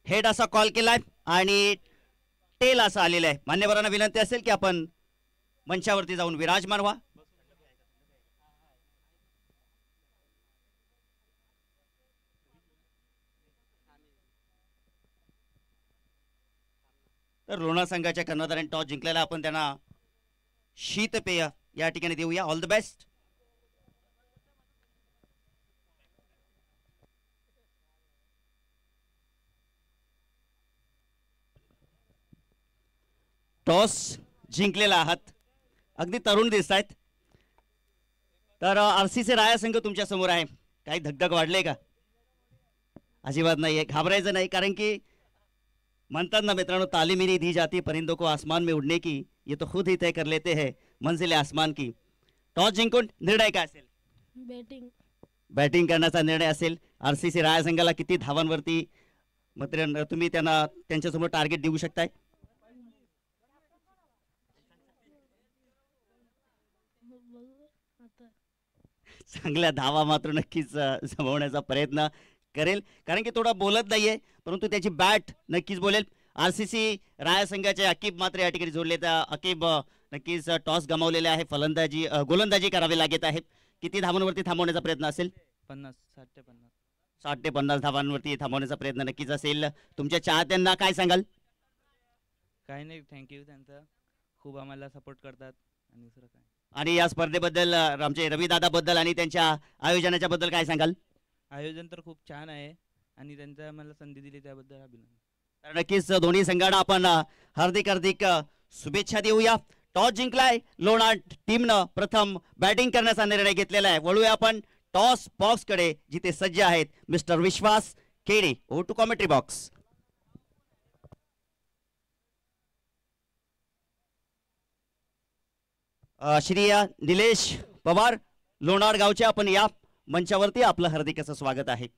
Head असा call केलाय आणि टेल असा आलेला आहे. मान्यवरांना विनंती असेल की आपण मंचावरती जाऊन विराजमान व्हा. तर लोणार संघाच्या कर्णधारांनी टॉस जिंकलेला, आपण त्यांना शीतपेय या ठिकाणी देऊया. All the best. टॉस जिंकलेला आहात, अगदी तरुण दिसत आहेत. तर आरसीसी राया संघ तुमच्या समोर आहे. काही धगधग वाढले का? अजिबात नाहीये, घाबरायचं नाही. कारण की म्हणतात ना मित्रांनो, तालीम ही नहीं दी जाती परिंदों को आसमान में उड़ने की, ये तो खुद ही तय कर लेते हैं मंजिल आसमान की. टॉस जिंकून निर्णय काय असेल? बॅटिंग. बॅटिंग करण्याचा निर्णय असेल. आरसीसी राया संघाला किती धावांवरती मात्र तुम्ही त्यांना त्यांच्यासमोर टार्गेट देऊ शकताय? आता चांगल्या धावा मात्र नक्कीच जमवण्याचा प्रयत्न करेल. कारण की थोडा बोलत नाहीये, परंतु त्याची बॅट नक्कीच बोलेल. आरसीसी राया संघाचे अकीब मात्र या ठिकाणी जोडले. तर अकीब नक्कीच टॉस गमावलेले आहे. फलंदाजी गोलंदाजी करावी लागत आहे. किती धावांवरती थांबवण्याचा प्रयत्न असेल? 50, 60 ते 50. 60 ते 50 धावांवरती थांबवण्याचा प्रयत्न नक्कीच असेल. तुमच्या चाहत्यांना काय सांगाल? काही नाही, थँक्यू. त्यांचा खूप आम्हाला सपोर्ट करतात आणि दुसरं काय. आणि या स्पर्धेबद्दल आमचे रविदादाबद्दल आणि त्यांच्या आयोजनाच्या बद्दल काय सांगाल? आयोजन तर खूप छान आहे आणि त्यांचा मला संधी दिली त्याबद्दल अभिनंदन. तर नक्कीच दोन्ही संघांना आपण हार्दिक हार्दिक शुभेच्छा देऊया. टॉस जिंकलाय लोणार टीमनं, प्रथम बॅटिंग करण्याचा निर्णय घेतलेला आहे. वळूया आपण टॉस बॉक्स कडे, जिथे सज्ज आहेत मिस्टर विश्वास केडे. ओ to commentary box. Shri Nilesh Pawar Lonar गावचे, आपण या मंचावरती आपलं हार्दिक असं स्वागत आहे.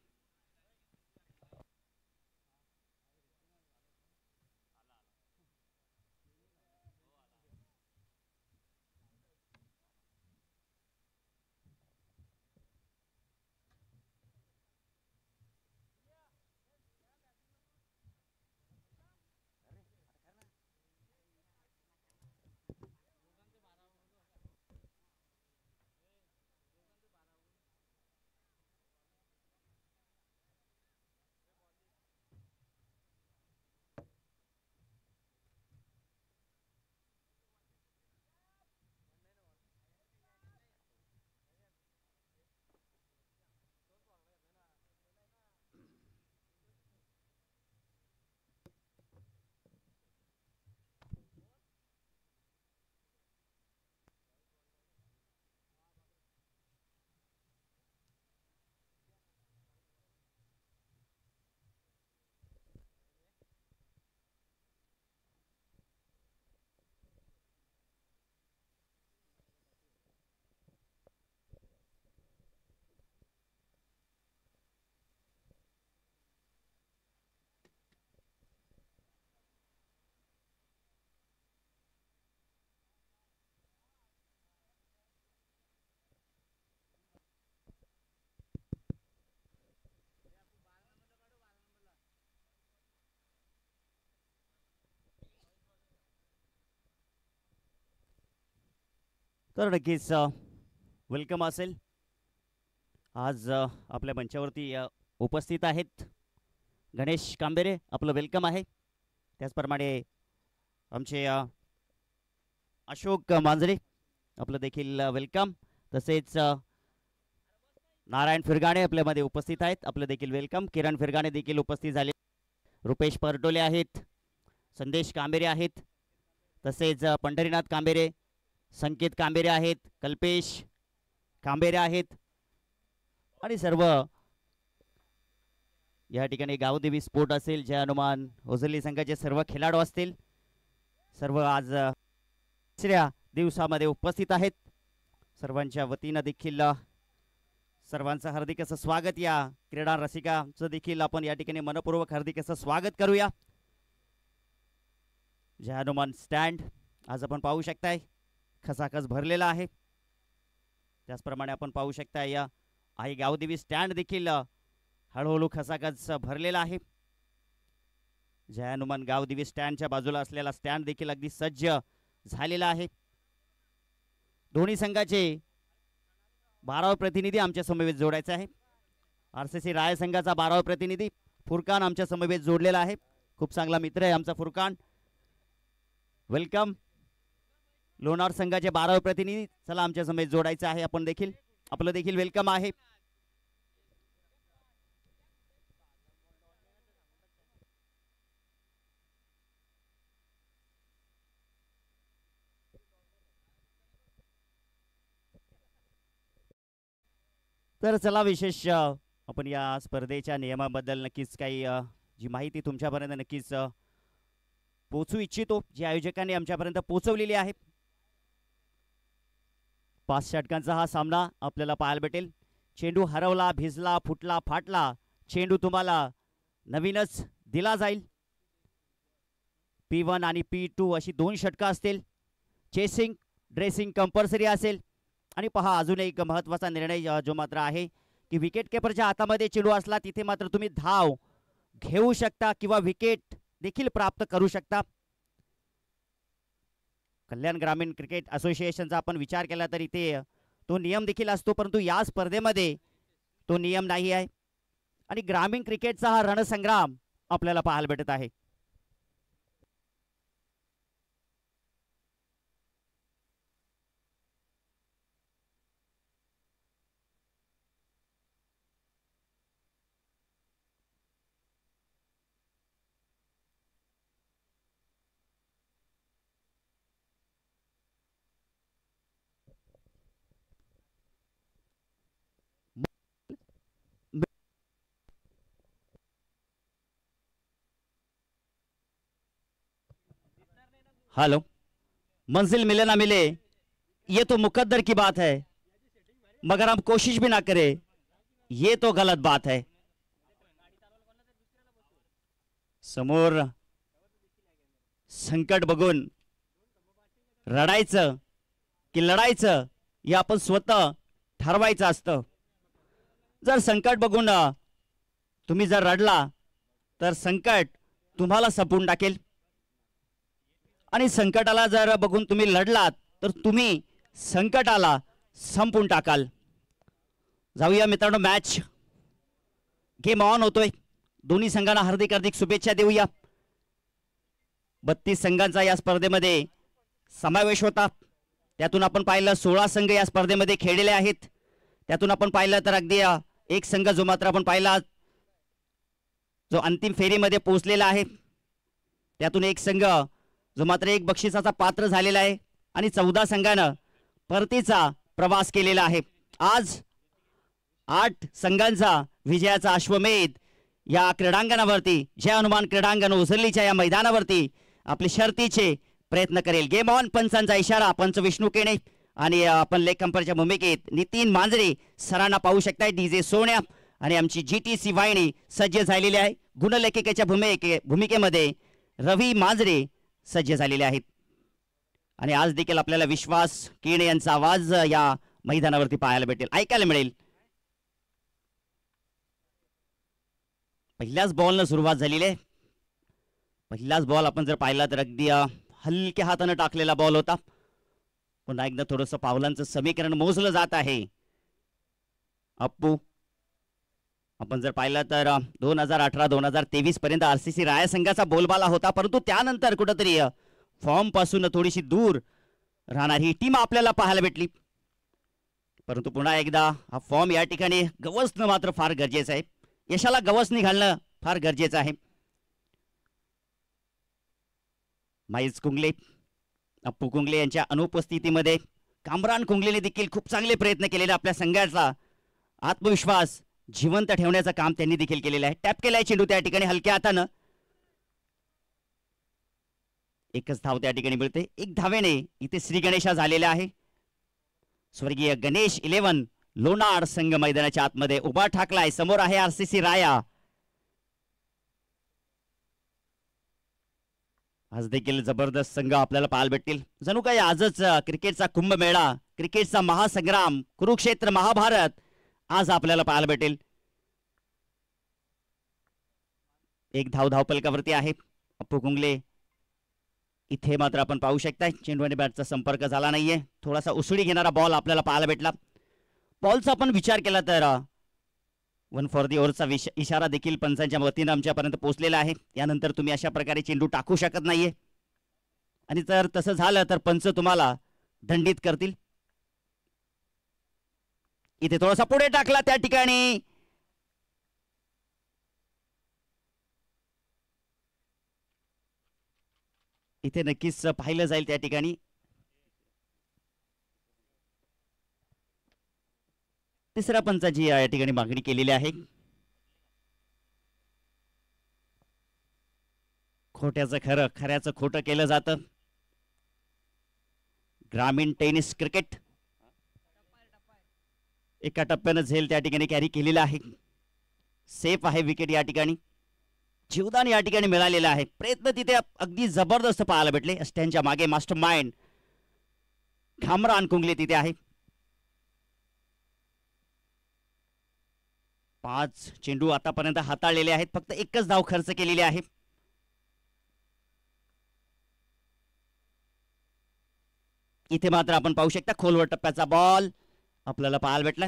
तर नक्कीच वेलकम असेल. आज आपल्या मंचावरती उपस्थित आहेत गणेश कांबेरे, आपलं वेलकम आहे. त्याचप्रमाणे आमचे अशोक मांजरे, आपलं देखील वेलकम. तसेच नारायण फिरगाणे आपल्यामध्ये उपस्थित आहेत, आपलं देखील वेलकम. किरण फिरगाणे देखील उपस्थित झाले. रुपेश परटोले आहेत, संदेश कांबेरे आहेत, तसेच पंढरीनाथ कांबेरे, संकेत कांबेरे आहेत, कल्पेश कांबेरे आहेत आणि सर्व या ठिकाणी गावदेवी स्पोर्ट असेल, जय हनुमान ओझरली संघाचे सर्व खेळाडू असतील, सर्व आज तिसऱ्या दिवसामध्ये उपस्थित आहेत. सर्वांच्या वतीनं देखील सर्वांचं हार्दिक असं स्वागत. या क्रीडा रसिकांचं देखील आपण या ठिकाणी मनपूर्वक हार्दिक असं स्वागत करूया. जय हनुमान स्टँड आज आपण पाहू शकताय खसाखस भरलेला आहे. त्याचप्रमाणे आपण पाहू शकता या आई गावदेवी स्टँड देखील हळूहळू खसाखस भरलेला आहे. जय हनुमान गावदेवी स्टँडच्या बाजूला असलेला स्टँड देखील अगदी सज्ज झालेला आहे. दोन्ही संघाचे 12वा प्रतिनिधी आमच्या समवेत जोडायचा आहे. आरसीसी राय संघाचा 12वा प्रतिनिधी फुरकान आमच्या समवेत जोडलेला आहे. खूप चांगला मित्र आहे आमचा फुरकान. वेलकम. लोणार संघाचे 12वे प्रतिनिधी चला आमच्या समवेत जोडायचं आहे. आपण देखील आपलं देखील वेलकम आहे. तर चला विशेष आपण या स्पर्धेच्या नियमाबद्दल नक्कीच काही जी माहिती तुमच्यापर्यंत नक्कीच पोहोचू इच्छितो, जी आयोजकांनी आमच्यापर्यंत पोहोचवलेली आहे. 5 षटकांचा हा सामना आपल्याला पाहायला भेटेल. चेंडू हरवला, भिजला, फुटला, फाटला, चेंडू तुम्हाला नवीनच दिला जाईल. P1 आणि P2 अशी 2 षटकं असतील. चेसिंग ड्रेसिंग कंपल्सरी असेल. आणि पहा अजून एक महत्त्वाचा निर्णय जो मात्र आहे की विकेट किपरच्या हातामध्ये चेंडू असला तिथे मात्र तुम्ही धाव घेऊ शकता किंवा विकेट देखील प्राप्त करू शकता. कल्याण ग्रामीण क्रिकेट असोसिएशनचा आपण विचार केला तर इथे तो नियम देखील असतो, परंतु या स्पर्धेमध्ये तो नियम नाही आहे. आणि ग्रामीण क्रिकेटचा हा रणसंग्राम आपल्याला पाहायला भेटत आहे. हेलो, मंजिल मिले ना मिले ये तो मुकद्दर की बात है, मगर हम कोशिश भी ना करें ये तो गलत बात है. समोर संकट बघून रडायचं की लढायचं हे आपण स्वतः ठरवायचं असतं. जर संकट बघून तुम्ही जर रडला तर संकट तुम्हाला संपवून टाकेल. आणि संकटाला जर बघून तुम्ही लढलात तर तुम्ही संकटाला संपवून टाकाल. जाऊया मित्रांनो, मॅच गेम ऑन होतोय. दोन्ही संघांना हार्दिक हार्दिक शुभेच्छा देऊया. 32 संघांचा या स्पर्धेमध्ये समावेश होता. त्यातून आपण पाहिलं 16 संघ या स्पर्धेमध्ये खेळलेले आहेत. त्यातून आपण पाहिलं तर अगदी एक संघ जो मात्र आपण पाहिला जो अंतिम फेरीमध्ये पोहोचलेला आहे. त्यातून एक संघ जो मात्र एक बक्षिसाचा पात्र झालेला आहे. आणि 14 संघानं परतीचा प्रवास केलेला आहे. आज 8 संघांचा विजयाचा अश्वमेध या क्रीडांगणावरती जय हनुमान क्रीडांगण उझरलीच्या या मैदानावरती आपले शर्तीचे प्रयत्न करेल. Game on. पंचांचा इशारा. पंच विष्णू केणे आणि आपण लेग कंपरच्या भूमिकेत नितीन मांजरे सरांना पाहू शकताय. DJ सोन्या आणि आमची GTC वाहिनी सज्ज झालेली आहे. गुणलेखिकेच्या भूमिकेमध्ये रवी मांजरे सज्ज झालेले आहेत. आणि आज देखील आपल्याला विश्वास केणे यांचा आवाज या मैदानावरती पाहायला भेटेल, ऐकायला मिळेल. पहिल्याच बॉलनं सुरुवात झालेली आहे. पहिलाच बॉल आपण जर पाहिला तर अगदी हलक्या हाताने टाकलेला बॉल होता. पुन्हा एकदा थोडंसं पावलांचं समीकरण मोजलं जात आहे. अप्पू आपण जर पाहिलं तर 2018-2023 पर्यंत RCC राय संघाचा बोलबाला होता, परंतु त्यानंतर कुठंतरी फॉर्म पासून थोडीशी दूर राहणार ही टीम आपल्याला पाहायला भेटली. परंतु पुन्हा एकदा हा फॉर्म या ठिकाणी गवसणं मात्र फार गरजेचं आहे. यशाला गवसणी घालणं फार गरजेचं आहे. माईज कुंगले, अप्पू कुंगले यांच्या अनुपस्थितीमध्ये कामरान कुंगलेने देखील खूप चांगले प्रयत्न केलेले. आपल्या संघाचा आत्मविश्वास जिवंत ठेवण्याचं काम त्यांनी देखील केलेलं आहे. टॅप केलाय चेंडू त्या ठिकाणी हलक्या हातानं. एकच धाव त्या ठिकाणी मिळते. 1 धावेने इथे श्री गणेशा झालेला आहे. स्वर्गीय गणेश 11 लोणार संघ मैदानाच्या आतमध्ये उभा ठाकलाय. समोर आहे RCC राया. आज देखील जबरदस्त संघ आपल्याला पाहायला भेटतील. जणू काय आजच क्रिकेटचा कुंभमेळा, क्रिकेटचा महासंग्राम, कुरुक्षेत्र महाभारत आज आपल्याला पाहायला भेटेल. 1 धाव धावपलकावरती आहे. अप्पू कुंगले इथे मात्र आपण पाहू शकताय चेंडू आणि बॅटचा संपर्क झाला नाहीये. थोडासा उसळी घेणारा बॉल आपल्याला पाहायला भेटला. बॉलचा आपण विचार केला तर 1 फॉर दी ओव्हरचा इशारा देखील पंचांच्या वतीनं आमच्यापर्यंत पोहोचलेला आहे. यानंतर तुम्ही अशा प्रकारे चेंडू टाकू शकत नाहीये आणि जर तसं झालं तर पंच तुम्हाला दंडित करतील. इथे थोडासा पुढे टाकला त्या ठिकाणी इथे नक्कीच पाहिलं जाईल त्या ठिकाणी तिसऱ्या पंचाची या ठिकाणी मागणी केलेली आहे. खोट्याचं खरं खऱ्याचं खोटं केलं जातं. ग्रामीण टेनिस क्रिकेट एका टप्प्यानं झेल त्या ठिकाणी कॅरी केलेला आहे. सेफ आहे विकेट या ठिकाणी. जीवदान या ठिकाणी मिळालेलं आहे. प्रयत्न तिथे अगदी जबरदस्त पाहायला भेटले. अष्ट्यांच्या मागे मास्टर माइंड खामरान कुंगले तिथे आहे. 5 चेंडू आतापर्यंत हाताळलेले आहेत. फक्त एकच धाव खर्च केलेली आहे. इथे मात्र आपण पाहू शकता खोलवर टप्प्याचा बॉल आपल्याला पाहायला भेटला.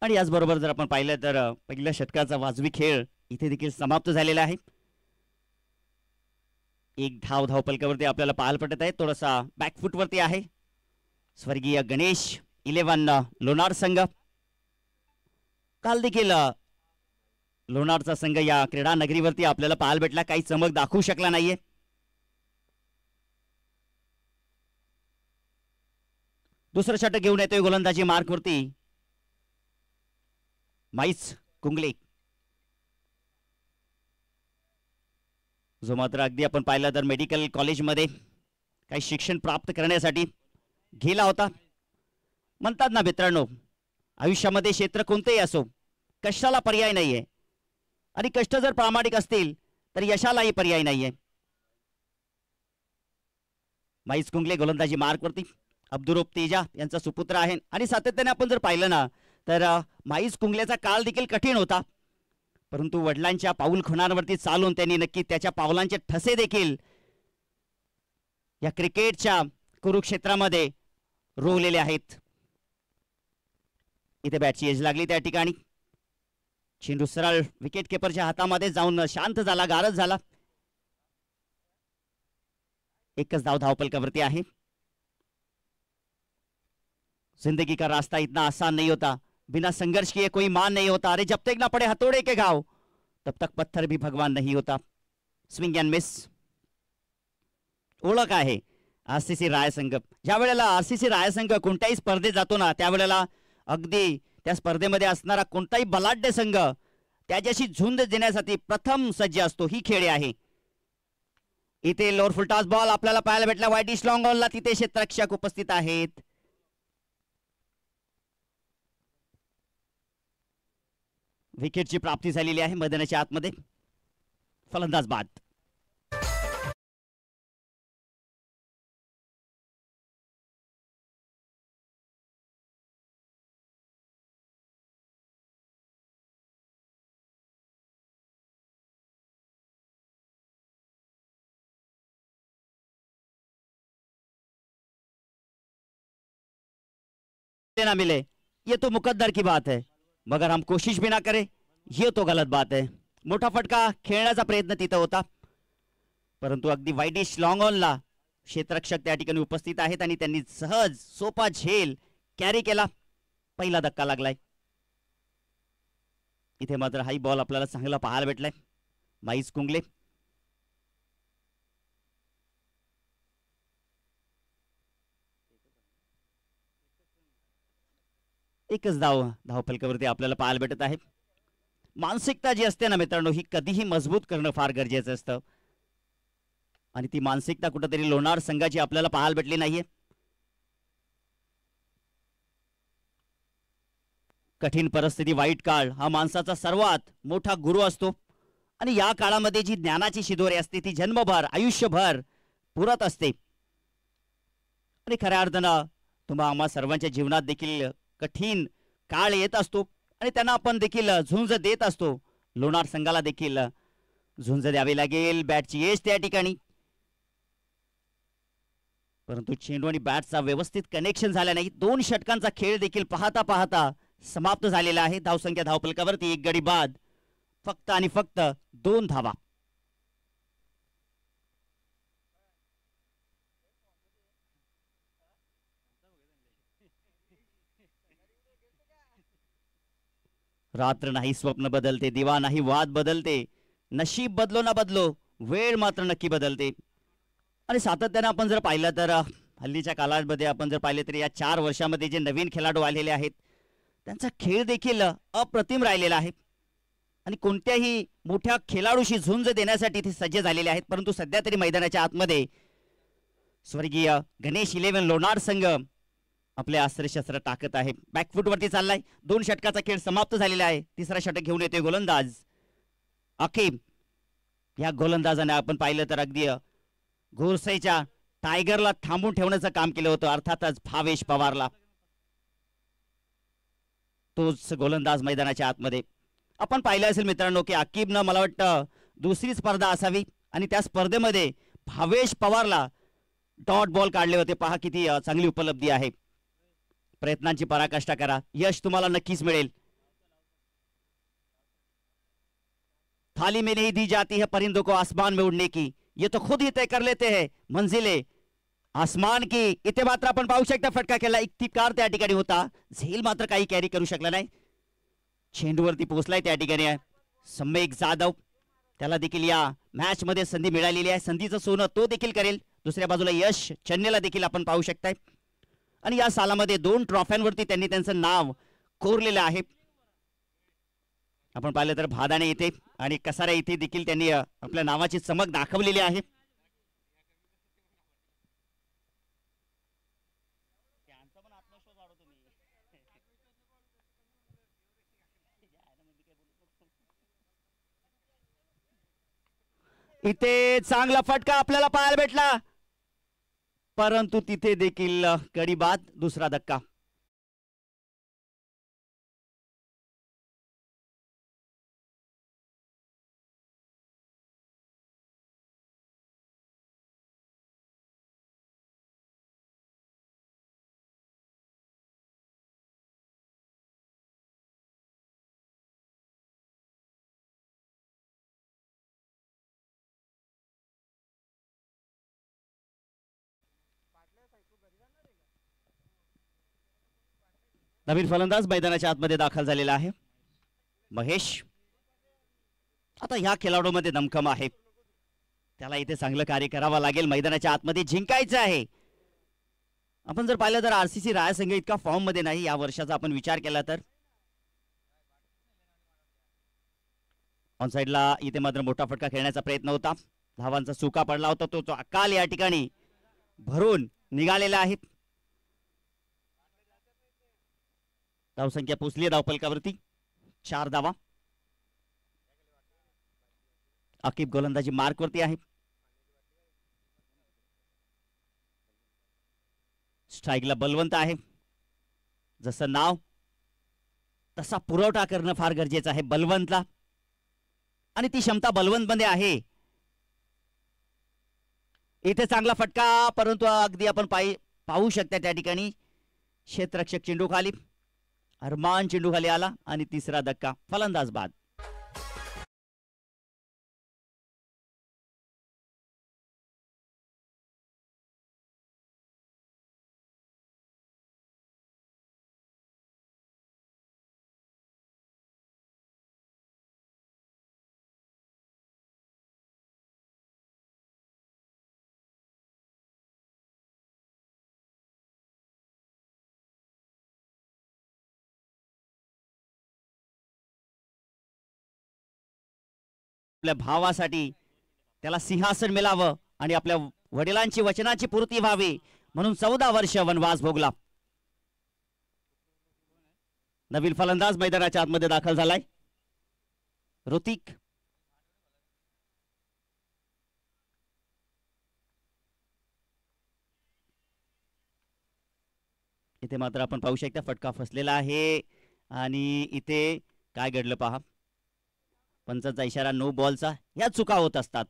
आणि याचबरोबर जर आपण पाहिलं तर पहिल्या षटकाचा वाजवी खेळ इथे देखील समाप्त झालेला आहे. एक धाव धावपलकावरती आपल्याला पाहायला पडत आहे. थोडासा बॅकफुटवरती आहे स्वर्गीय गणेश 11 लोणार संघ. काल देखील लोणारचा संघ या क्रीडा नगरीवरती आपल्याला पाहायला भेटला. काही चमक दाखवू शकला नाहीये. दुसरं षटक घेऊन येतोय गोलंदाजी मार्कवरती माईस कुंगले, जो मात्र अगदी आपण पाहिलं तर मेडिकल कॉलेजमध्ये काही शिक्षण प्राप्त करण्यासाठी गेला होता. म्हणतात ना मित्रांनो, आयुष्यामध्ये क्षेत्र कोणतेही असो, कष्टाला पर्याय नाहीये आणि कष्ट जर प्रामाणिक असतील तर यशालाही पर्याय नाहीये. माईस कुंगले गोलंदाजी मार्कवरती. अब्दुरूप तेजा यांचा सुपुत्र आहे आणि सातत्याने आपण जर पाहिलं ना तर माईस कुंगलेचा काळ देखील कठीण होता, परंतु वडिलांच्या पाऊल खुणांवरती चालून त्यांनी नक्की त्याच्या पावलांचे ठसे देखील या क्रिकेटच्या कुरुक्षेत्रामध्ये रोवलेले आहेत. इथे बॅटची एज लागली त्या ठिकाणी. चेंडू सरळ विकेट किपरच्या हातामध्ये जाऊन शांत झाला, गारज झाला. एकच धाव धावपलकावरती आहे. जिंदगी का रास्ता इतना आसान नहीं होता, बिना संघर्ष किए कोई मान नहीं होता. अरे जब तक ना पड़े हथौड़े के घाव तब तक पत्थर भी भगवान नहीं होता. स्विंग अँड मिस ओळख आहे आरसीसी रायसंघ. ज्या वेळेला आरसीसी रायसंघ कोणत्याही स्पर्धेत जातो ना त्यावेळेला अगदी त्या स्पर्धेमध्ये असणारा कोणताही बलाढ्य संघ त्याच्याशी झुंज देण्यासाठी प्रथम सज्ज असतो. ही खेळी आहे. इथे लोअर फुलटॉस बॉल आपल्याला पाहायला भेटला. वाईटिश लॉंग ऑनला तिथे क्षेत्ररक्षक उपस्थित आहेत. विकेटची प्राप्ती झालेली आहे मैदानाच्या आतमध्ये. फलंदाज बाद. ना मिले ये तो मुकद्दर की बात है, मगर हम कोशिश भी ना करें ये तो गलत बात है. मोठा फटका खेळण्याचा प्रयत्न तिथं होता, परंतु अगदी वाईडिश लॉंग ऑनला क्षेत्ररक्षक त्या ठिकाणी उपस्थित आहेत आणि त्यांनी सहज सोपा झेल कॅरी केला. पहिला धक्का लागलाय. इथे मात्र हाई बॉल आपल्याला चांगला पाहायला भेटलाय. माईस कुंगले एकच धावफलकावरती आपल्याला पाहायला भेटत आहे. मानसिकता जी असते ना मित्रांनो, ही कधीही मजबूत करणं फार गरजेचं असतं आणि ती मानसिकता कुठेतरी लोणार संघाची आपल्याला पाहायला भेटली नाहीये. कठीण परिस्थिती, वाईट काळ हा माणसाचा सर्वात मोठा गुरु असतो आणि या काळामध्ये जी ज्ञानाची शिदोरी असते ती जन्मभर आयुष्यभर पुरत असते. आणि खऱ्या अर्थानं तुम्हा आम्हा सर्वांच्या जीवनात देखील कठीण काळ येत असतो आणि त्यांना आपण देखील झुंज देत असतो. लोणार संघाला देखील झुंज द्यावी लागेल बॅटची एज त्या ठिकाणी, परंतु चेंडू आणि बॅटचा व्यवस्थित कनेक्शन झाला नाही. 2 षटकांचा खेळ देखील पाहता पाहता समाप्त झालेला आहे. धावसंख्या धावफलकावरती 1 गडी बाद, फक्त आणि फक्त 2 धावा. रात्र नाही स्वप्न बदलते, दिवा नाही वाद बदलते, नशीब बदलो ना बदलो, वेळ मात्र नक्की बदलते. आणि सातत्याने आपण जर पाहिलं तर हल्लीच्या काळामध्ये आपण जर पाहिले तर या 4 वर्षामध्ये जे नवीन खेळाडू आलेले आहेत त्यांचा खेळ देखील अप्रतिम राहिलेला आहे आणि कोणत्याही मोठ्या खेळाडूशी झुंज देण्यासाठी ते सज्ज झालेले आहेत. परंतु सध्या तरी मैदानाच्या आतमध्ये स्वर्गीय गणेश 11 लोणार संघ आपले अस्त्रशस्त्र टाकत आहे. बॅकफूट वरती चाललाय. 2 षटकाचा खेळ समाप्त झालेला आहे. तिसरा षटक घेऊन येतोय गोलंदाज अकीब. या गोलंदाजाने आपण पाहिलं तर अगदी घोरसईच्या टायगरला थांबून ठेवण्याचं काम केलं होतं, अर्थातच भावेश पवारला. तोच गोलंदाज मैदानाच्या आतमध्ये आपण पाहिलं असेल मित्रांनो की अकीबनं मला वाटतं दुसरी स्पर्धा असावी आणि त्या स्पर्धेमध्ये भावेश पवारला डॉट बॉल काढले होते. पहा किती चांगली उपलब्धी आहे. प्रयत्नांची पराकाष्ठा करा, यश तुम्हाला नक्कीच मिळेल. थाली में नहीं दी जाती है परिंदों को आसमान में उड़ने की, ये तो खुद ही तय कर लेते हैं मंजिले आसमान की. इथे मात्र आपण पाहू शकता फटका केला इफ्तिकार त्या ठिकाणी होता. झेल मात्र काही कॅरी करू शकला नाही. चेंडूवरती पोहोचलाय त्या ठिकाणी सम्यक जाधव. त्याला देखील या मॅच मध्ये संधी मिळालेली आहे. संधीचं सोनं तो देखील करेल. दुसऱ्या बाजूला यश चन्नेला देखील आपण पाहू शकताय आणि या सालामध्ये 2 ट्रॉफ्यांवरती त्यांनी त्यांचं नाव कोरलेलं आहे. आपण पाहिलं तर भादाणे येथे आणि कसारा येथे देखील त्यांनी आपल्या नावाची चमक दाखवलेली आहे. इथे चांगला फटका आपल्याला पाहायला भेटला, परंतु तिथे देखील गडी बाद. दुसरा धक्का. नवीन फलंदाज मैदानाच्या आतमध्ये दाखल झालेला आहे महेश. आता ह्या खेळाडूमध्ये दमखम आहे, त्याला इथे चांगलं कार्य करावं लागेल. मैदानाच्या आतमध्ये जिंकायचं आहे. आपण जर पाहिलं तर आरसीसी राया संघ इतका फॉर्म मध्ये नाही या वर्षाचा आपण विचार केला तर. ऑन साइडला इथे मात्र मोठा फटका खेळण्याचा प्रयत्न होता. धावांचा चुका पडला होता, तो अकाल या ठिकाणी भरून निघालेला आहे. धावसंख्या पोचली धावफलकावरती 4 धावा. अकीब गोलंदाजी मार्क वरती आहे. स्ट्राईकला बलवंत आहे. जसं नाव तसा पुरवठा करणं फार गरजेचं आहे बलवंतला आणि ती क्षमता बलवंत मध्ये आहे. इथे चांगला फटका, परंतु अगदी आपण पाहू शकता त्या ठिकाणी क्षेत्ररक्षक चेंडू खाली, अरमान चेंडू खाली आला आणि तिसरा धक्का. फलंदाज बाद. आपल्या भावासाठी त्याला सिंहासन मिळावं आणि आपल्या वडिलांची वचनाची पूर्ती व्हावी म्हणून 14 वर्ष वनवास भोगला. नवीन फलंदाज मैदानाच्या आतमध्ये दाखल झालाय ऋतिक. इथे मात्र आपण पाहू शकता फटका फसलेला आहे आणि इथे काय घडलं पहा. पंचाचा इशारा नो बॉलचा. या चुका होत असतात.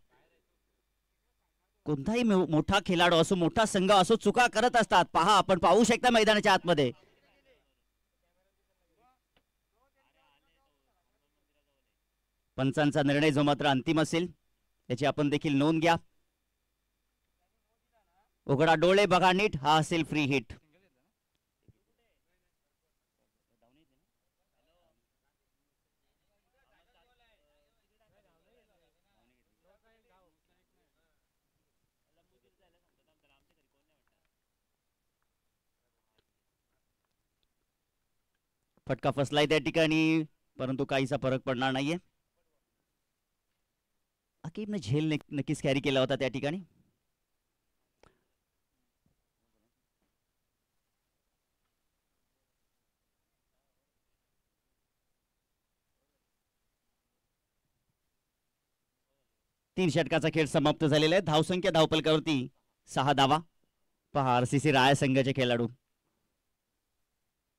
कोणताही मोठा खेळाडू असो, मोठा संघ असो, चुका करत असतात. पहा, आपण पाहू शकता मैदानाच्या आतमध्ये. पंचांचा निर्णय जो मात्र अंतिम असेल त्याची आपण देखील नोंद घ्या. उघडा डोळे, बघा नीट, हा असेल फ्री हिट. फटका फसलाय त्या ठिकाणी, परंतु काहीसा फरक पडणार नाहीये. अकीबने झेल नक्कीच कॅरी केला होता त्या ठिकाणी. तीन षटकाचा खेळ समाप्त झालेला आहे. धावसंख्या धावपलकावरती 6 धावा. पहा, आरसीसी राया संघाचे खेळाडू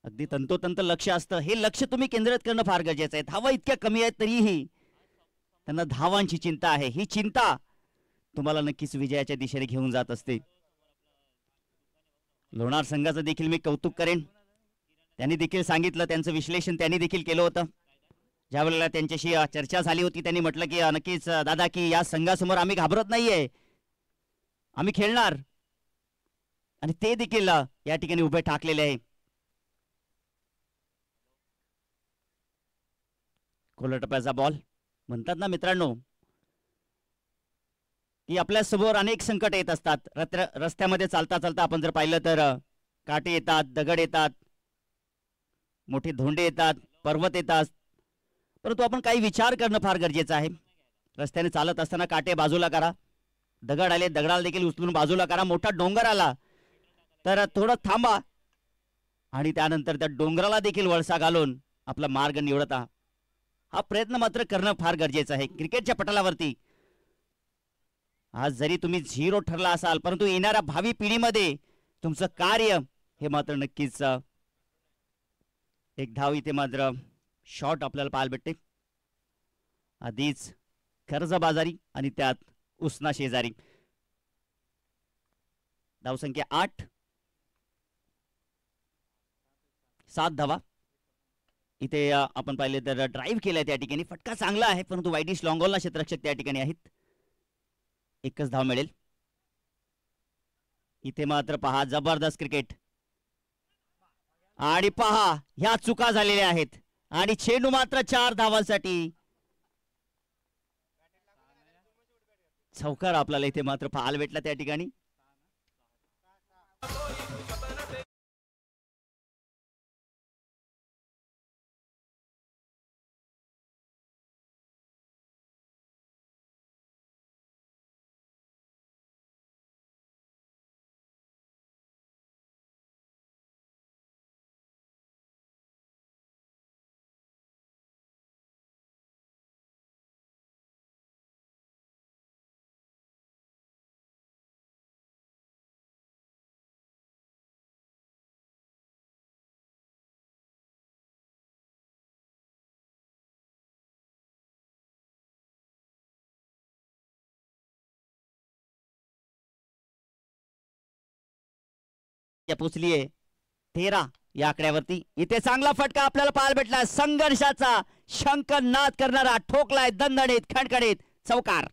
अगदी तंतोतंत लक्ष असतं. हे लक्ष तुम्ही केंद्रित करणं फार गरजेचं आहे. धावा इतक्या कमी आहेत तरीही त्यांना धावांची चिंता आहे. ही चिंता तुम्हाला नक्कीच विजयाच्या दिशेने घेऊन जात असते. लोणार संघाचं देखील मी कौतुक करेन. त्यांनी देखील सांगितलं, त्यांचं विश्लेषण त्यांनी देखील केलं होतं. ज्या वेळेला त्यांच्याशी चर्चा झाली होती त्यांनी म्हटलं की नक्कीच दादा, की या संघासमोर आम्ही घाबरत नाहीये, आम्ही खेळणार. आणि ते देखील या ठिकाणी उभे ठाकलेले आहे. खोल टप्प्याचा बॉल. म्हणतात ना मित्रांनो की आपल्या समोर अनेक संकट येत असतात. रस्त्यामध्ये चालता चालता आपण जर पाहिलं तर काटे येतात, दगड येतात, मोठे धोंडे येतात, पर्वत येतात. परंतु आपण काही विचार करणं फार गरजेचं आहे. रस्त्याने चालत असताना काटे बाजूला करा, दगड आले दगडाला देखील उचलून बाजूला करा, मोठा डोंगर आला तर थोडं थांबा आणि त्यानंतर त्या डोंगराला देखील वळसा घालून आपला मार्ग निवडता. हा प्रयत्न मात्र करणं फार गरजेचं आहे क्रिकेटच्या पटलावरती. आज जरी तुम्ही 0 ठरला असाल, परंतु येणाऱ्या भावी पिढीमध्ये तुमचं कार्य हे मात्र नक्कीच. एक धाव इथे मात्र शॉट आपल्याला पाहायला भेटते. आधीच कर्जबाजारी आणि त्यात उसना शेजारी. धावसंख्या 8, 7 धावा. इथे आपण पाहिले तर ड्राईव्ह केलाय त्या ठिकाणी. फटका चांगला आहे, परंतु वाईडिश लॉंगॉलला क्षेत्ररक्षक त्या ठिकाणी आहेत. एकच धाव मिळेल. इथे मात्र पहा, जबरदस्त क्रिकेट. आणि पहा, ह्या चुका झालेल्या आहेत आणि चेंडू मात्र 4 धावांसाठी. चौकार आपल्याला इथे मात्र पाहायला भेटला त्या ठिकाणी. पोचलीये 13 या आकड्यावरती. इथे चांगला फटका आपल्याला पाहायला भेटला. संघर्षाचा शंखनाद करणारा ठोकलाय दणदणीत खणखणीत चौकार.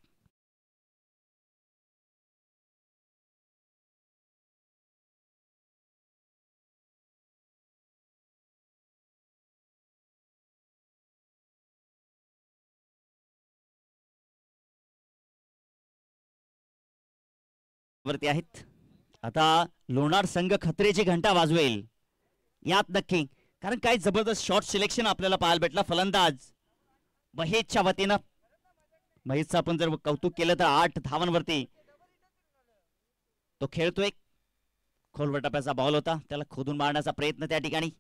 वरती आहेत. आता लोणार संघ खतरेची घंटा वाजवेल यात नक्की, कारण काय जबरदस्त शॉट सिलेक्शन आपल्याला पाहायला भेटला. फलंदाज महेशच्या वतीनं. महेशचं आपण जर कौतुक केलं तर 8 धावांवरती तो खेळतोय. खोलवर टप्प्याचा बॉल होता, त्याला खोदून मारण्याचा प्रयत्न त्या ठिकाणी,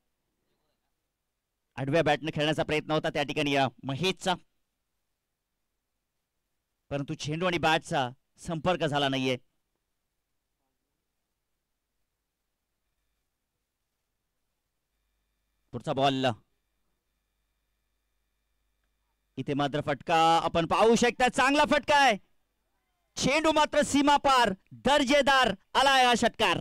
आडव्या बॅटने खेळण्याचा प्रयत्न होता त्या ठिकाणी या महेशचा, परंतु चेंडू आणि बॅटचा संपर्क झाला नाहीये. पुढचा बॉल इथे मात्र फटका आपण पाहू शकता, चांगला फटका आहे. चेंडू मात्र सीमा पार, दर्जेदार आलाय हा षटकार.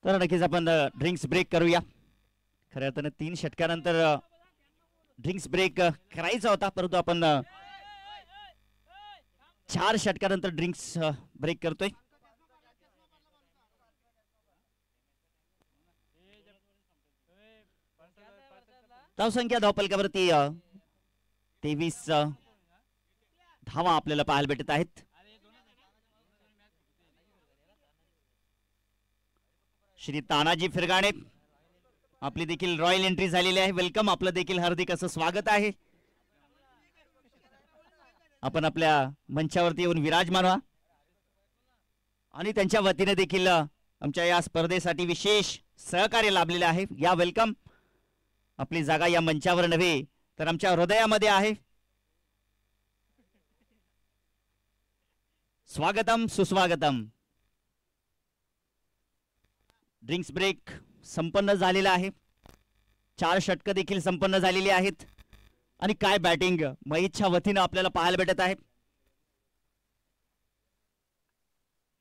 तर नक्कीच आपण ड्रिंक्स ब्रेक करूया. खऱ्या अर्थानं 3 षटकानंतर ड्रिंक्स ब्रेक करायचा होता, परंतु आपण 4 षटकानंतर ड्रिंक्स ब्रेक करतोय. धावसंख्या धावपलकावरती 23 धावा आपल्याला पाहायला भेटत आहेत. श्री तानाजी फिरगाणे आपली देखील रॉयल एंट्री झालेली आहे. वेलकम, आपलं देखील हार्दिक असं स्वागत आहे. आपण आपल्या मंचावरती येऊन विराजमान व्हा. आणि त्यांच्या वतीने देखील आमच्या या स्पर्धेसाठी विशेष सहकार्य लाभलेले आहे. या वेलकम. आपली जागा या मंचावर नव्हे तर आमच्या हृदयामध्ये आहे. स्वागतम सुस्वागतम. ड्रिंक्स ब्रेक संपन्न झालेला आहे. 4 षटकं देखील संपन्न झालेली आहेत. आणि काय बॅटिंग महेशच्या वतीनं आपल्याला पाहायला भेटत आहे.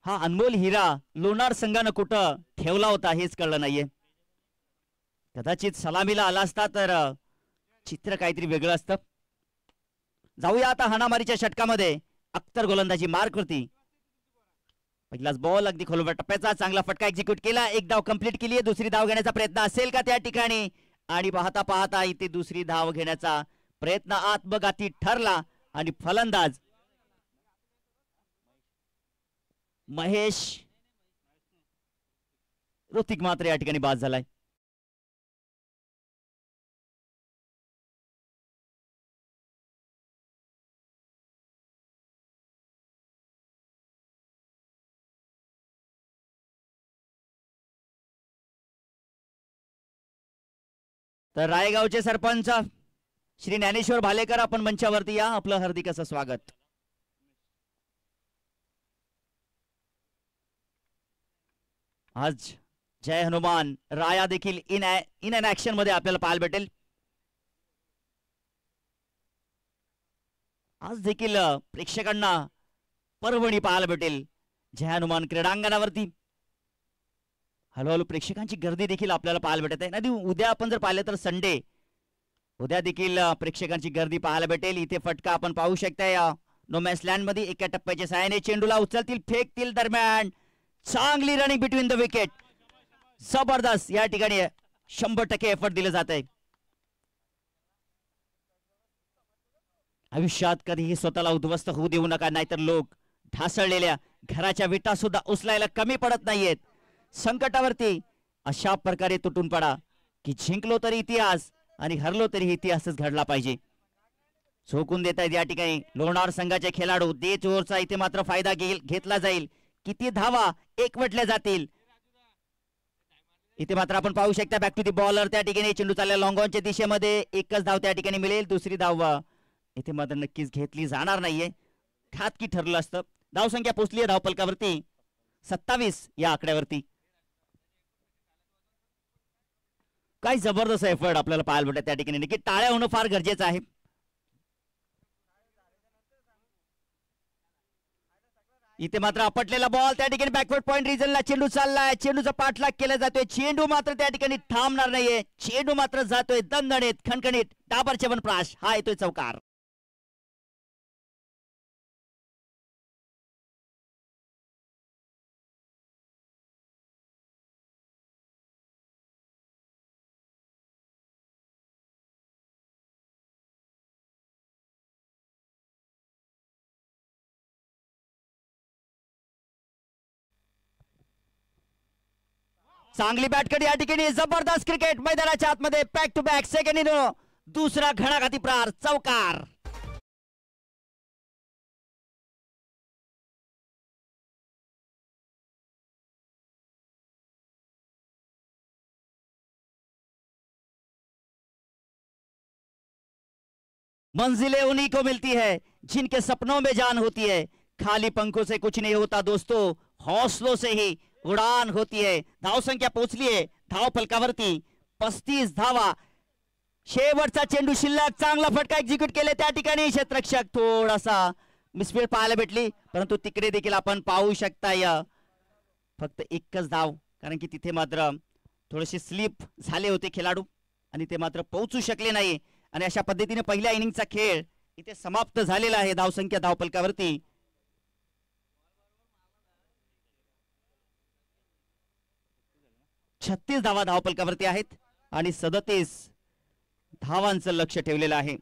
हा अनमोल हिरा लोणार संघानं कुठं ठेवला होता हेच कळलं नाहीये. कदाचित सलामीला आला असता तर चित्र काहीतरी वेगळं असतं. जाऊया आता हाणामारीच्या षटकामध्ये. अख्तर गोलंदाजी मार्कवरती. पहिलाच बॉल अगदी खोलवर टप्प्याचा, चांगला फटका एक्झिक्यूट केला. एक धाव कंप्लीट केली आहे. दुसरी धाव घेण्याचा प्रयत्न असेल का त्या ठिकाणी, आणि पाहता पाहता इथे दुसरी धाव घेण्याचा प्रयत्न आत्मघाती ठरला. आणि फलंदाज महेश ऋतिक मात्र या ठिकाणी बाद झालाय. तर रायगावचे सरपंच श्री ज्ञानेश्वर भालेकर आपण मंचावरती या. आपलं हार्दिक असं स्वागत. आज जय हनुमान राया देखील इन अन ऍक्शन मध्ये आपल्याला पाहायला भेटेल. आज देखील प्रेक्षकांना पर्वणी पाहायला भेटेल जय हनुमान क्रीडांगणावरती. हळूहळू प्रेक्षकांची गर्दी देखील आपल्याला पाहायला भेटत आहे. आणि उद्या आपण जर पाहिलं तर संडे, उद्या देखील प्रेक्षकांची गर्दी पाहायला भेटेल. इथे फटका आपण पाहू शकताय नोमॅन्स लँड मध्ये. एका टप्प्याच्या साहाय्याने चेंडूला उचलतील, फेकतील, दरम्यान चांगली रनिंग बिटवीन द विकेट. जबरदस्त या ठिकाणी 100% एफर्ट दिलं जात आहे. आयुष्यात कधीही स्वतःला उद्ध्वस्त होऊ देऊ नका, नाहीतर लोक ढासळलेल्या घराच्या विटा सुद्धा उचलायला कमी पडत नाहीयेत. संकटावरती अशा प्रकारे तुटून पडा की जिंकलो तरी इतिहास आणि हरलो तरी इतिहासच घडला पाहिजे. झोकून देत आहेत या ठिकाणी लोणार संघाचे खेळाडू. देच ओव्हरचा इथे मात्र फायदा घेतला जाईल. किती धावा एकवटल्या जातील. इथे मात्र आपण पाहू शकता बॅक टू दी बॉलर. त्या ठिकाणी चेंडू चालला लॉंग ऑनच्या दिशेमध्ये. एकच धाव त्या ठिकाणी मिळेल. दुसरी धाव इथे मात्र नक्कीच घेतली जाणार नाहीये. घातकी ठरलं असतं. धावसंख्या पोहोचली आहे धावपलकावरती 27 या आकड्यावरती. काय जबरदस्त एफर्ट आपल्याला पाहायला भेटत त्या ठिकाणी. नक्की टाळ्या होणं फार गरजेचं आहे. इथे मात्र आपटलेला बॉल त्या ठिकाणी बॅकवर्ड पॉइंट रिजनला चेंडू चाललाय. चेंडूचा पाठलाग केला जातोय. चेंडू मात्र त्या ठिकाणी थांबणार नाहीये. चेंडू मात्र जातोय दणदणीत, खणखणीत, डाबर च्यवनप्राश. हा येतोय चौकार. चांगली बॅट कडी या ठिकाणी जबरदस्त क्रिकेट मैदानाच्या आतमध्ये back to back second in दुसरा घणाघाती प्रहार चौकार. मंजिलें उन्हीं को मिलती है जिनके सपनों में जान होती है. खाली पंखों से कुछ नहीं होता दोस्तों, हौसलों से ही उडान होती है. धावसंख्या पोहोचली आहे धाव फलकावरती 35 धावा. शेवटचा चेंडू शिल्लक, चांगला फटका एक्झिक्यूट केले त्या ठिकाणी क्षेत्ररक्षक थोडासा मिसफील्ड पाहायला भेटली, परंतु तिकडे देखील आपण पाहू शकताय फक्त एकच धाव, कारण की तिथे मात्र थोडेसे स्लिप झाले होते खेळाडू आणि ते मात्र पोहोचू शकले नाही. आणि अशा पद्धतीने पहिल्या इनिंगचा खेळ इथे समाप्त झालेला आहे. धावसंख्या धावफलकावरती 36 धावा धावफलकावरती आहेत आणि 37 धावांचं लक्ष ठेवलेलं आहे.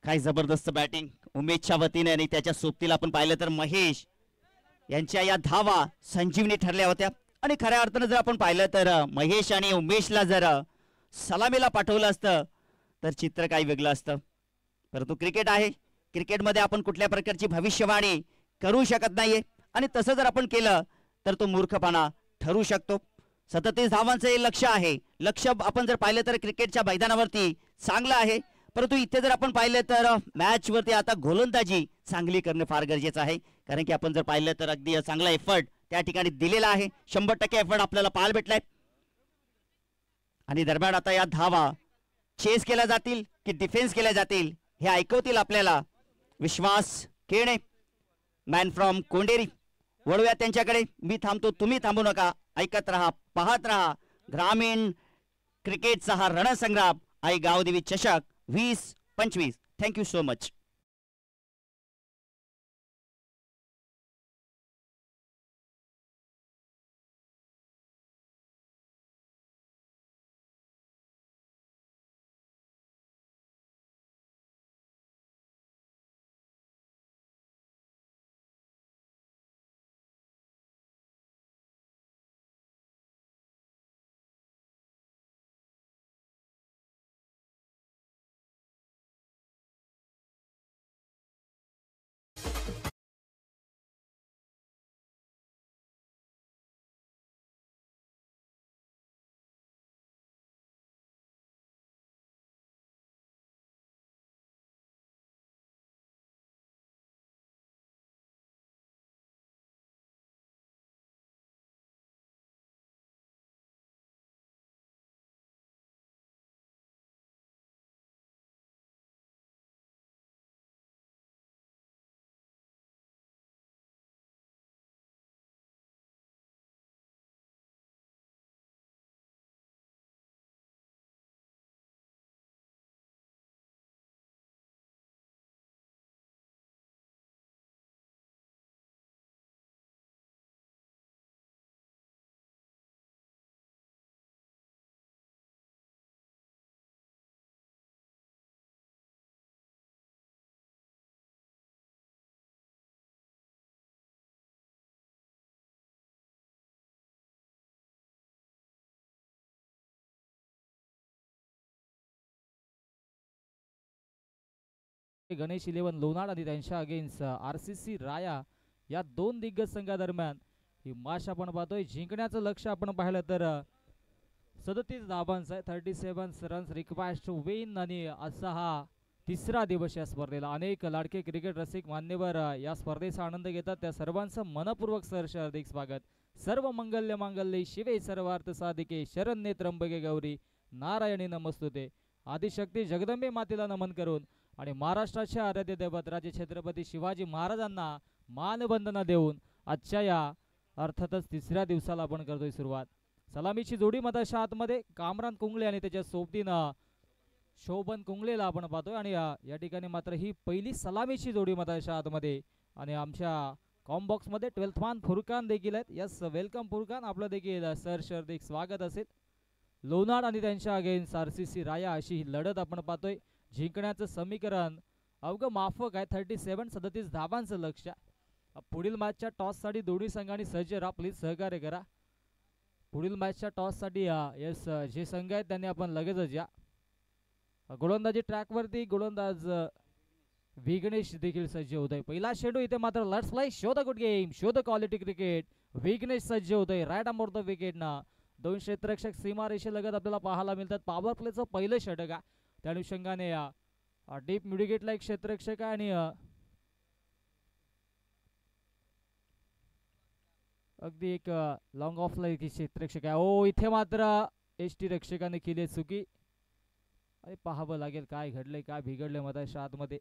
काय जबरदस्त बॅटिंग उमेशच्या वतीने आणि त्याच्या सोबतीला आपण पाहिलं तर महेश यांच्या या धावा संजीवनी ठरल्या होत्या. आणि खऱ्या अर्थानं जर आपण पाहिलं तर महेश आणि उमेशला जर सलामीला पाठवलं असतं तर चित्र काही वेगळं असतं. परंतु क्रिकेट आहे, क्रिकेटमध्ये आपण कुठल्या प्रकारची भविष्यवाणी करू शकत नाहीये आणि तसं जर आपण केलं तर तो मूर्खपणा ठरू शकतो. 37 धावांचं हे लक्ष आहे. लक्ष आपण जर पाहिलं तर क्रिकेटच्या मैदानावरती चांगलं आहे, परंतु इथे जर आपण पाहिलं तर मॅच वरती आता गोलंदाजी चांगली करणे फार गरजेचं आहे. कारण की आपण जर पाहिलं तर अगदी चांगला एफर्ट त्या ठिकाणी दिलेला आहे. 100% एफर्ट आपल्याला पाहायला भेटलाय. आणि दरम्यान आता या धावा चेस केल्या जातील की डिफेन्स केल्या जातील हे ऐकवतील आपल्याला विश्वास केणे, मॅन फ्रॉम कोंडेरी. वळूया त्यांच्याकडे. मी थांबतो, तुम्ही थांबू नका. ऐकत रहा, पाहत रहा ग्रामीण क्रिकेटचा हा रणसंग्राम आई गावदेवी चषक 2025. Thank you so much. Ganesh 11 Lonar आणि त्यांच्या अगेन्स्ट RCC राया या दोन दिग्गज संघादरम्यान ही मॅच आपण पाहतोय. जिंकण्याचं लक्ष आपण पाहिलं तर 37 धावांचं आहे. 37 रन्स रिक्वायर्ड टू विन. आणि असा हा तिसरा दिवस या स्पर्धेला. अनेक लाडके क्रिकेट रसिक मान्यवर या स्पर्धेचा आनंद घेतात. त्या सर्वांचं मनपूर्वक सहर्ष हार्दिक स्वागत. सर्व मंगल्य मांगल्ये शिवे सर्वार्थ साधिके शरण्ये त्र्यंबके गौरी नारायणी नमस्तुते. आदिशक्ती जगदंबे मातेला नमन करून आणि महाराष्ट्राचे आराध्य दैवत राजे छत्रपती शिवाजी महाराजांना मानवंदना देऊन आजच्या या अर्थातच तिसऱ्या दिवसाला आपण करतोय सुरुवात. सलामीची जोडी मधाच्या आतमध्ये कामरान कुंगळे आणि त्याच्या सोबतीनं शोभन कुंगळेला आपण पाहतोय. आणि या ठिकाणी मात्र ही पहिली सलामीची जोडी मधाच्या आतमध्ये. आणि आमच्या कॉम्बॉक्स मध्ये 12th मान फुरकान देखील आहेत. यस, वेलकम फुरकान, आपलं देखील सहर्ष हार्दिक स्वागत असेल. लोणार आणि त्यांच्या अगेन्स्ट RCC राया अशी ही लढत आपण पाहतोय. जिंकण्याचं समीकरण अवघं माफक आहे. 37 धावांचं लक्ष. पुढील मॅचच्या टॉससाठी दोन्ही संघांनी सज्ज राहा. प्लीज सहकार्य करा. पुढील मॅचच्या टॉससाठी यस जे संघ आहेत त्यांनी आपण लगेचच या गोलंदाजी ट्रॅकवरती गोलंदाज विघ्नेश देखील सज्ज होत आहे. पहिला शेडू इथे मात्र let's play show the good game show the quality cricket. Vignesh सज्ज होत आहे राईट अमोर द विकेट ना. दोन क्षेत्ररक्षक सीमारेषेलगत आपल्याला पाहायला मिळतात. पॉवर प्लेचं पहिलं षटक आहे त्या अनुषंगाने डीप मिडविकेटला एक क्षेत्ररक्षक आहे आणि अगदी एक लॉंग ऑफला एक क्षेत्ररक्षक आहे. ओ इथे मात्र एसटी रक्षकाने केली चुकी. अरे पाहावं लागेल काय घडलंय काय बिघडलंय मधाच्या आतमध्ये.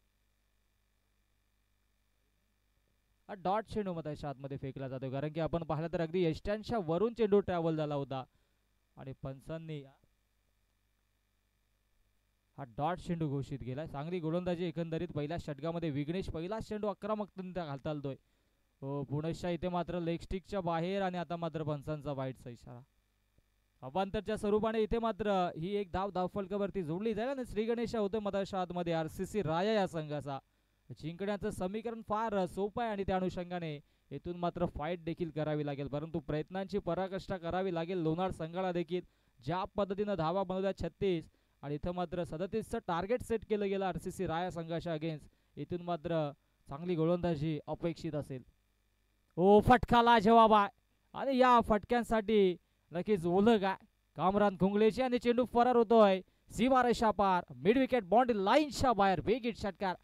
डॉट चेंडू मधाच्या आतमध्ये फेकला जातो कारण की आपण पाहिलं तर अगदी यष्ट्यांच्या वरून चेंडू ट्रॅव्हल झाला होता आणि पंचांनी हा डॉट चेंडू घोषित केलाय. चांगली गोलंदाजी एकंदरीत पहिल्या षटकामध्ये. विघ्नेश पहिला चेंडू आक्रमकतेने घालता आलतोय. हो पुणेशा इथे मात्र लेग स्टिकच्या बाहेर आणि आता मात्र पंचांचा वाईटचा इशारा. अवांतरच्या स्वरूपाने इथे मात्र ही एक धाव फलकावरती जोडली जाईल आणि श्री गणेशा होते मधाच्या आतमध्ये आरसीसी राया या संघाचा. जिंकण्याचं समीकरण फार सोपं आहे आणि त्या अनुषंगाने इथून मात्र फाईट देखील करावी लागेल परंतु प्रयत्नांची पराकाष्ठा करावी लागेल लोणार संघाला देखील. ज्या पद्धतीनं धावा बनवल्या 36 आणि इथं मात्र 37चं टार्गेट सेट केलं गेलं आरसीसी राया संघाच्या अगेन्स्ट. इथून मात्र चांगली गोलंदाजी अपेक्षित असेल. ओ फटका लाजवाब आहे आणि या फटक्यांसाठी नक्कीच ओळख आहे कामरान कुंगलेची आणि चेंडू फरार होतोय सीमारेषा पार. मिड विकेट बाउंड्री लाईनच्या बाहेर वेगीट षटकार.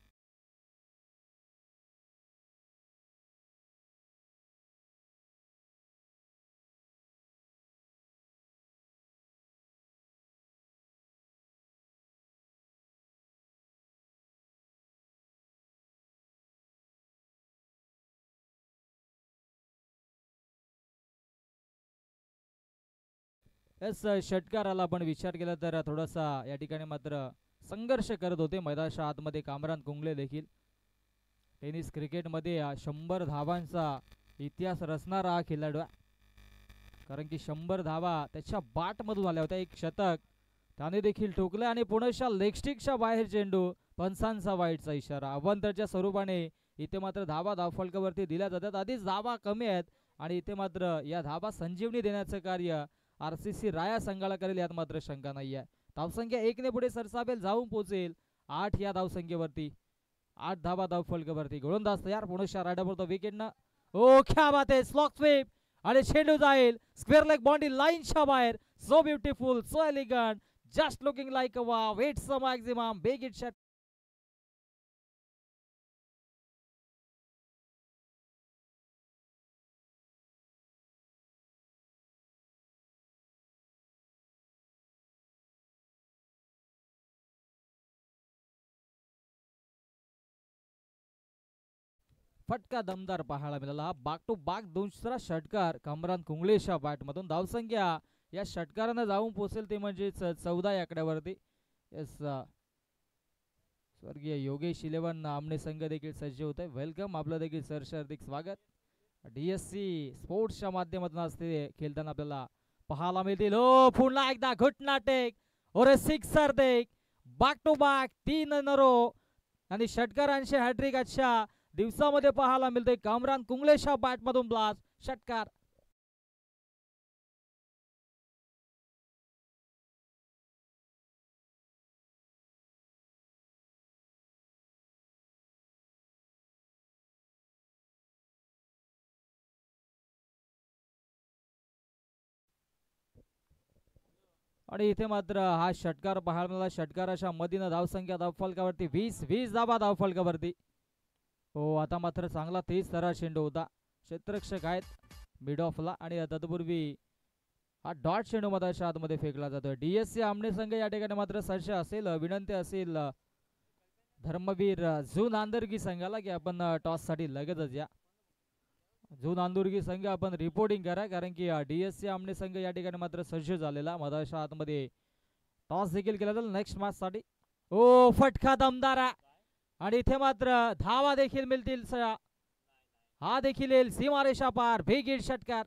यस षटकाराला आपण विचार केला तर थोडासा या ठिकाणी मात्र संघर्ष करत होते मैदानाच्या आतमध्ये कामरान कुंगले देखील. टेनिस क्रिकेटमध्ये 100 धावांचा इतिहास रचणारा हा खेळाडू आहे कारण की 100 धावा त्याच्या बाटमधून आल्या होत्या. एक शतक त्याने देखील ठोकले आणि पुणेच्या लेगस्टिकच्या बाहेर चेंडू पंचांचा वाईटचा इशारा. अवांतरच्या स्वरूपाने इथे मात्र धावा फलकावरती दिल्या जातात. आधीच धावा कमी आहेत आणि इथे मात्र या धावा संजीवनी देण्याचं कार्य आरसीसी राया संघाला करेल यात मात्र शंका नाही आहे. धावसंख्या 1 ने पुढे सरसावेल जाऊन पोहोचेल 8 या धावसंख्येवरती. 8 धावा धावफलकावरती. गोलंदाज तयार पुणेच्या रायडावर विकेटनं. ओ क्या बात आहे स्लॉक स्वीप आणि चेंडू जाईल स्क्वेअर लेग बाउंड्री लाईनच्या बाहेर. So beautiful so elegant just looking like a wow. It's a maximum big hit shot. फटका दमदार पाहायला मिळाला. हा बाग टू बाग दुसरा षटकार कामरान कुंगलेच्या बॅटमधून. धावसंख्या या षटकारानं जाऊन पोहोचेल ते म्हणजे 14 या आकड्यावरती. येस स्वर्गीय योगेश 11 आमने संघ देखील सज्ज होत आहे. वेलकम आपलं देखील सहर्ष हार्दिक स्वागत. डीएससी स्पोर्ट्सच्या माध्यमातून असते खेळताना आपल्याला पाहायला मिळतील. हो पुन्हा एकदा घुटना टेक और सिक्सर देख बाग टू बाग 3 इन रो आणि षटकारांचे हॅट्रिक आजच्या दिवसामध्ये पाहायला मिळते. कामरान कुंगलेच्या बॅटमधून ब्लास्ट षटकार. आणि इथे मात्र हा षटकार पाहायला मिळाला. षटकाराच्या मधीनं धावसंख्या धावफलकावरती 20 धावा धावफलकावरती. हो आता मात्र चांगला तेज सरा चेंडू होता. क्षेत्ररक्षक आहेत मिड ऑफला आणि तत्पूर्वी हा डॉट चेंडू मधाच्या आतमध्ये फेकला जातो. डीएससी आमने संघ या ठिकाणी मात्र सज्ज असेल. विनंती असेल धर्मवीर झू नांदुर्गी संघाला की आपण टॉस साठी लगेचच या. झू नांदुर्गी संघ आपण रिपोर्टिंग करा कारण की डीएससी आमने संघ या ठिकाणी मात्र सज्ज झालेला. मधाच्या आतमध्ये टॉस देखील केला जाईल नेक्स्ट मॅच साठी. ओ फटका दमदार आहे आणि इथे मात्र धावा देखील मिळतील. हा देखील येईल सीमारेषा पार. बिग हिट षटकार.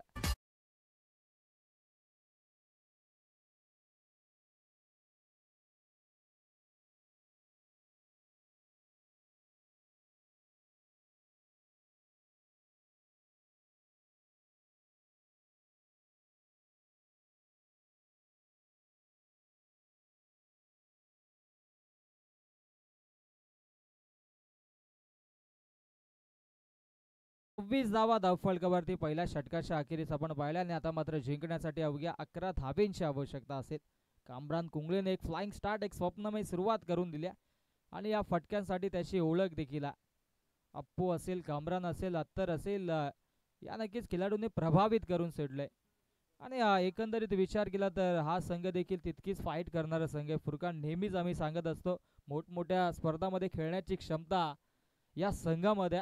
26 धावा धावफलकावरती पहिल्या षटकाच्या अखेरीस आपण पाहिल्या आणि आता मात्र जिंकण्यासाठी अवघ्या 11 धावेंची आवश्यकता असेल. कामरान कुंगलेने एक फ्लाइंग स्टार्ट, एक स्वप्नमय सुरुवात करून दिल्या आणि या फटक्यांसाठी त्याची ओळख देखील अप्पू असेल, कामरान असेल, अत्तर असेल, या नक्कीच खेळाडूंनी प्रभावित करून सोडलंय. आणि एकंदरीत विचार केला तर हा संघ देखील तितकीच फाईट करणारा संघ आहे. फुरकान, नेहमीच आम्ही सांगत असतो मोठमोठ्या स्पर्धामध्ये खेळण्याची क्षमता या संघामध्ये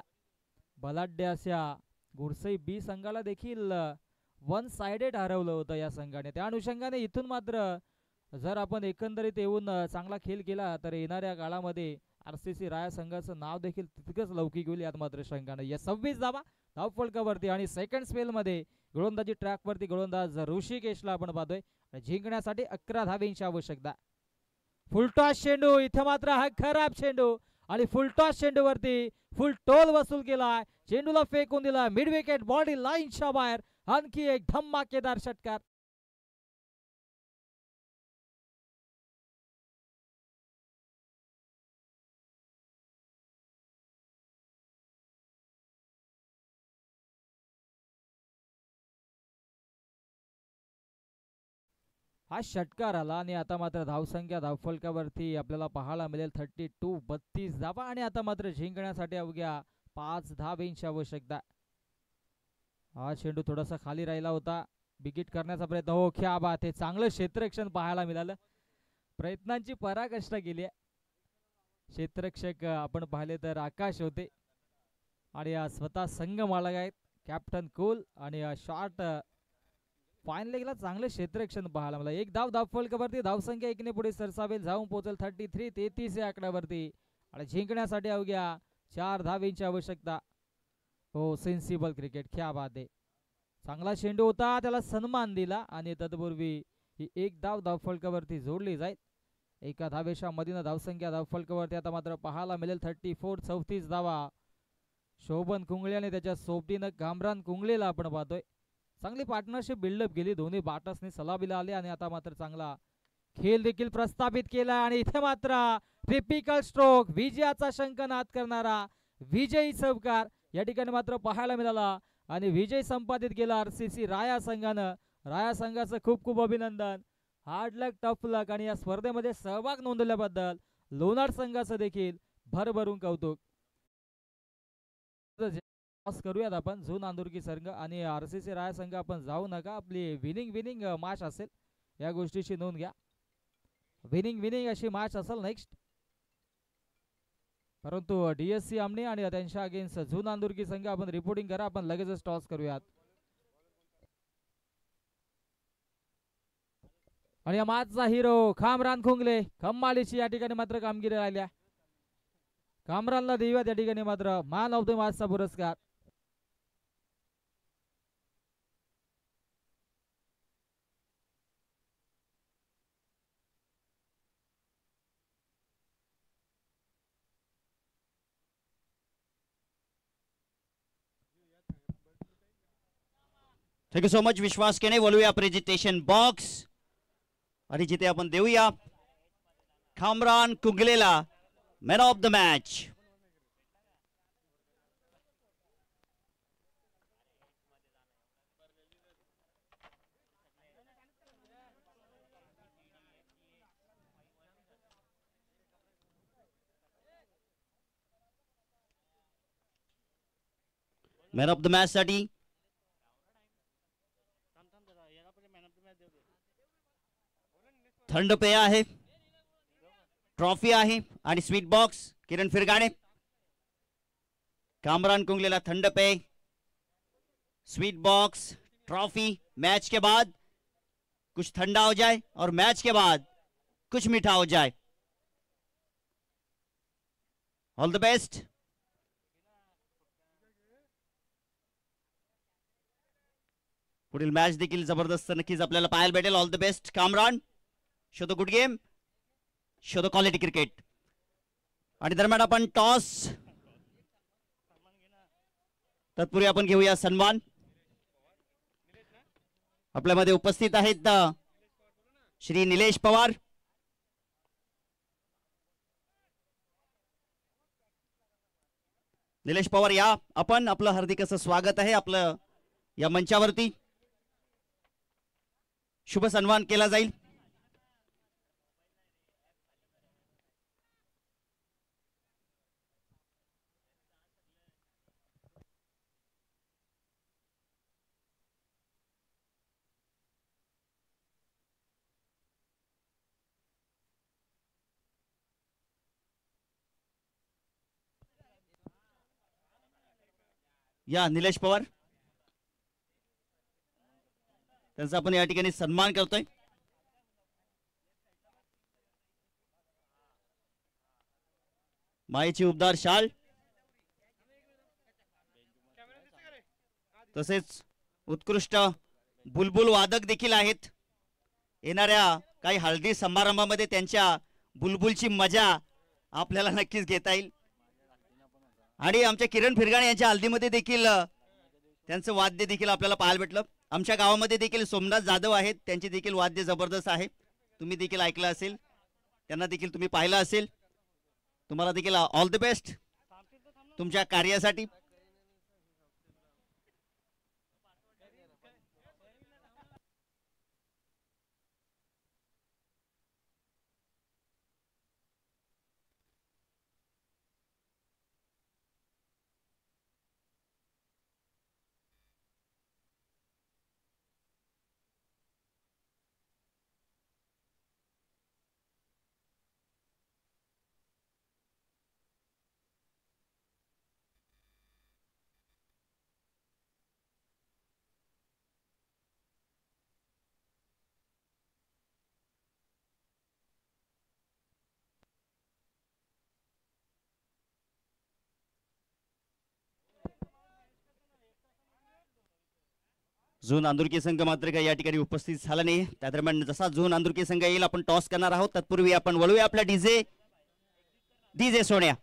बलाढ्य अशा गुरसई बी संघाला देखील वन साइडेड हरवलं होतं या संघाने. त्या अनुषंगाने इथून मात्र जर आपण एकंदरीत येऊन चांगला खेळ केला तर येणाऱ्या काळामध्ये आरसीसी राया संघाचं नाव देखील तितकंच लौकिक होईल. यात मात्र शंका या 26 धावा धावफलकावरती आणि सेकंड स्पेलमध्ये गोलंदाजी ट्रॅकवरती गोलंदाज ऋषिकेशला आपण पाहतोय. जिंकण्यासाठी 11 धावेंची आवश्यकता. फुलटॉस चेंडू, इथे मात्र हा खराब चेंडू आणि फुलटॉस चेंडूवरती फुल टोल वसूल केलाय. चेंडूला फेकून दिला मिड विकेट बॉडी लाईनच्या बाहेर. आणखी एक धमाकेदार षटकार. हा षटकार आला आणि आता मात्र धावसंख्या धावफलकावरती आपल्याला पाहायला मिळेल 32, 32 धावा आणि आता मात्र जिंकण्यासाठी अवघ्या 5 धावेंची आवश्यकता. हा चेंडू थोडासा खाली राहिला होता, बिगिट करण्याचा प्रयत्न. हो, क्या बात आहे, चांगलं क्षेत्ररक्षण पाहायला मिळालं. प्रयत्नांची पराकाष्ठा केली. क्षेत्ररक्षक आपण पाहिले तर आकाश होते आणि स्वतः संघ मालक आहेत कॅप्टन कुल आणि शॉट फाईन लेगला चांगलं क्षेत्ररक्षण पाहायला मला. एक धाव धावफलकावरती धावसंख्या 1 ने पुढे सरसावेल, जाऊन पोहोचेल 33, 33 या आकड्यावरती आणि जिंकण्यासाठी अवघ्या 4 धावेंची आवश्यकता. हो, सेन्सिबल क्रिकेट, क्या बात आहे. चांगला चेंडू होता, त्याला सन्मान दिला आणि तत्पूर्वी ही एक धाव धावफलकावरती जोडली जाईल. एका धावेच्या मधीनं धावसंख्या धावफलकावरती आता मात्र पाहायला मिळेल 34, 34 धावा. शोभन कुंगळे आणि त्याच्या सोबतीनं कामरान कुंगलेला आपण पाहतोय. चांगली पार्टनरशिप बिल्डअप केली, दोन्ही बॅटर्सनी सलामीला आले आणि आता मात्र चांगला खेळ देखील प्रस्थापित केला आणि इथे मात्र टिपिकल स्ट्रोक, विजयाचा शंखनाद करणारा विजयी चौकार या ठिकाणी मात्र पाहायला मिळाला आणि विजय संपादित केला आरसीसी राया संघानं. राया संघाचं खूप खूप अभिनंदन. हार्ड लक, टफ लक आणि या स्पर्धेमध्ये सहभाग नोंदवल्याबद्दल लोणार संघाचं देखील भरभरून कौतुक. करूयात आपण झून आंदुरकी संघ आणि आरसीसी राया संघ आपण जाऊ नका, आपली विनिंग मॅच असेल, या गोष्टीची नोंद घ्या. विनिंग अशी मॅच असेल नेक्स्ट. परंतु डीएससी आमने आणि त्यांच्या अगेन्स्ट झून आंदुरकी संघ आपण रिपोर्टिंग करा, आपण लगेचच टॉस करूयात. आणि या मॅचचा हिरो कामरान कुंगले, कमालीची या ठिकाणी मात्र कामगिरी राहिल्या. कामरानला देऊयात या ठिकाणी मात्र मॅन ऑफ द मॅचचा पुरस्कार. थँक्यू सो मच विश्वास केने. बोलूया प्रेझेंटेशन बॉक्स आणि जिथे आपण देऊया कामरान कुंगलेला man of the match. Man of the match साठी थंड पेय आहे, ट्रॉफी आहे आणि स्वीट बॉक्स. किरण फिरगाणे, कामरान कुंगलेला थंड पेय, स्वीट बॉक्स, ट्रॉफी. मैच के बाद कुछ ठंडा हो जाए और मैच के बाद कुछ मीठा हो जाए. All the best. पुढील मॅच देखील जबरदस्त नक्कीच आपल्याला पाहायला भेटेल. All the best Kamran. Show the good game, show the quality cricket. आणि दरम्यान आपण टॉस, तत्पूर्वी आपण घेऊया सन्मान. आपल्यामध्ये उपस्थित आहेत श्री निलेश पवार, निलेश पवार या आपण, आपलं हार्दिक असं स्वागत आहे आपलं या मंचावरती. शुभ सन्मान केला जाईल. या निलेश पवार, त्यांचा आपण या ठिकाणी सन्मान करतोय. मायेची उबदार शाल, तसेच उत्कृष्ट बुलबुल वादक देखील आहेत. येणाऱ्या काही हळदी समारंभामध्ये त्यांच्या बुलबुलची मजा आपल्याला नक्कीच घेता येईल. आणि आमच्या किरण फिरगाणे यांच्या हल्दीमध्ये देखील त्यांचं वाद्य देखील आपल्याला पाहायला भेटलं. आमच्या गावामध्ये देखील सोमनाथ जाधव आहेत, त्यांची देखील वाद्य जबरदस्त आहे. तुम्ही देखील ऐकलं असेल, त्यांना देखील तुम्ही पाहिलं असेल. तुम्हाला देखील ऑल द बेस्ट तुमच्या कार्यासाठी. झोन आंदुरकी संघ मात्र काही या ठिकाणी उपस्थित झाला नाही. त्या दरम्यान जसा झोन आंदुरकी संघ येईल आपण टॉस करणार आहोत. तत्पूर्वी आपण वळूया आपल्या डीजे सोन्या.